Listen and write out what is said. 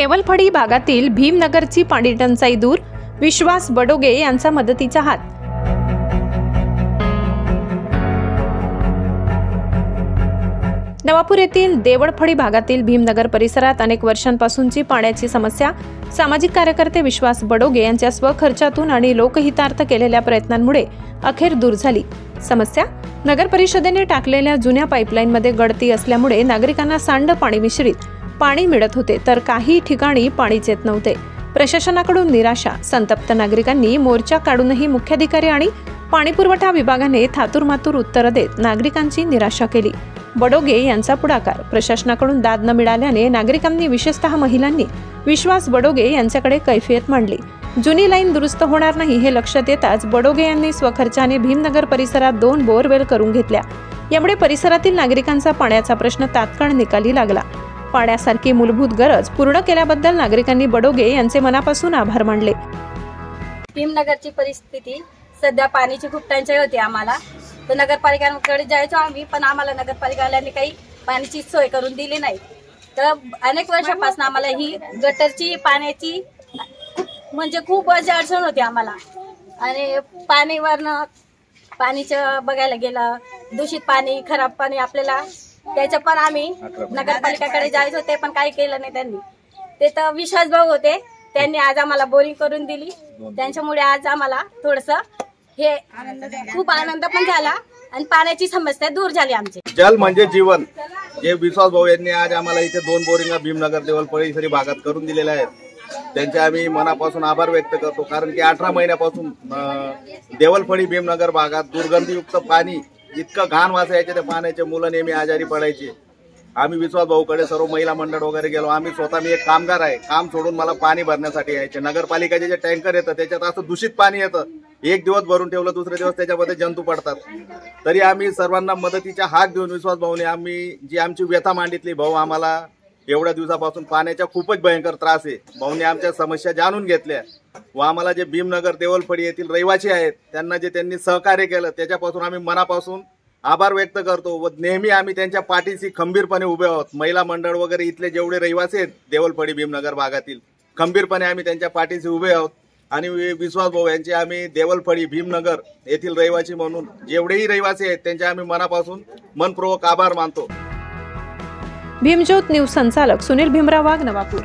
देवलफडी भागातील भीमनगरची पाणी टंचाई दूर, विश्वास बडोगे यांचा मदतीचा हात। नवापूर येथील देवळफडी भागातील भीमनगर परिसरात अनेक वर्षांपासूनची पाण्याची समस्या सामाजिक कार्यकर्ते विश्वास बडोगे यांच्या स्वखर्चातून आणि लोकहितार्थ केलेल्या प्रयत्नांमुळे अखेर दूर झाली। समस्या नगर परिषदेने टाकलेल्या जुन्या पाईपलाईनमध्ये गळती असल्यामुळे नागरिकांना सांड पाणी मिश्रित पाणी मिळत होते, तर काही ठिकाणी पाणीच येत नव्हते। प्रशासनाकडून निराशा, संतप्त नागरिकांनी मोर्चा काढूनही मुख्याधिकारी आणि पाणीपुरवठा विभागाने थातुरमातुर उत्तर देत नागरिकांची निराशा केली। बडोगे यांचा पुढाकार प्रशासनाकडून दाद न मिळाल्याने नागरिकांनी, विशेषतः महिलांनी विश्वास बडोगे यांच्याकडे कैफियत मांडली। जुनी लाईन दुरुस्त होणार नाही हे लक्षात येताच बडोगे यांनी स्वखर्चाने भीमनगर परिसरात 2 बोरवेल करून घेतल्या। यामुळे परिसरातील नागरिकांचा पाण्याचा प्रश्न तात्काळ निकाली लागला। पाण्यासारखी मूलभूत गरज पूर्ण केल्याबद्दल नागरिकांनी बडोगे यांचे मनापासून आभार मानले। भीमनगरची परिस्थिती सध्या पाण्याची खूप टंचाई होती आम्हाला, तर नगरपालिकांकडे जायचो आम्ही, पण आम्हाला नगरपालिकावाल्यांनी काही पाण्याची सोय करून दिली नाही। तर अनेक वर्षापासून आम्हाला ही गटरची पाण्याची म्हणजे खूप अडचण होती आम्हाला। आणि पाणीचं बघायला गेलं, दूषित पाणी, खराब पाणी आपल्याला, त्याचं पण आम्ही नगरपालिकाकडे जायचो, ते पण काही केलं नाही त्यांनी। ते तर विश्वास भाऊ होते, त्यांनी आज आम्हाला बोरिंग करून दिली, त्यांच्यामुळे आज आम्हाला थोडंसं हे खूप आनंद पण झाला आणि पाण्याची समस्या दूर झाली आमची। जल म्हणजे जीवन, जे विश्वास भाऊ यांनी आज आम्हाला इथे 2 बोरिंग भीमनगर देवलफडी भागात करून दिलेल्या आहेत, त्यांचे आम्ही मनापासून आभार व्यक्त करतो। कारण की 18 महिन्यापासून देवलफडी भीमनगर भागात दुर्गंधीयुक्त पाणी, इतकं घाण वास यायचे त्या पाण्याचे, मुलं नेहमी आजारी पडायची। आम्ही विश्वास भाऊकडे सर्व महिला मंडळ वगैरे गेलो। आम्ही स्वतः, मी एक कामगार आहे, काम सोडून मला पाणी भरण्यासाठी यायचे। नगरपालिकेचे जे टँकर येतं त्याच्यात असं दूषित पाणी येतं, एक दिवस भरून ठेवलं, दुसरे दिवस त्याच्यामध्ये जंतू पडतात। तरी आम्ही सर्वांना मदतीचा हाक देऊन विश्वास भाऊने जी आमची व्यथा मांडितली, भाऊ आम्हाला एवढ्या दिवसापासून पाण्याचा खूपच भयंकर त्रास आहे, भाऊने आमच्या समस्या जाणून घेतल्या व आम्हाला जे भीमनगर देवलफडी येथील रहिवासी आहेत त्यांनी सहकार्य केलं, त्याच्यापासून आम्ही मनापासून आभार व्यक्त करतो व नेहमी आम्ही त्यांच्या पाठीशी खंबीरपणे उभे आहोत। महिला मंडळ वगैरे इथले जेवढे रहिवासी आहेत देवलफडी भीमनगर भागातील, खंबीरपणे आम्ही त्यांच्या पाठीशी उभे आहोत। आणि विश्वास भाऊ यांचे आम्ही देवलफडी भीमनगर येथील रहिवासी म्हणून जेवढेही रहिवासी आहेत त्यांचे आम्ही मनापासून मनपूर्वक आभार मानतो। भीमज्योत न्यूज संचालक सुनील भीमराव वाघ, नवापूर।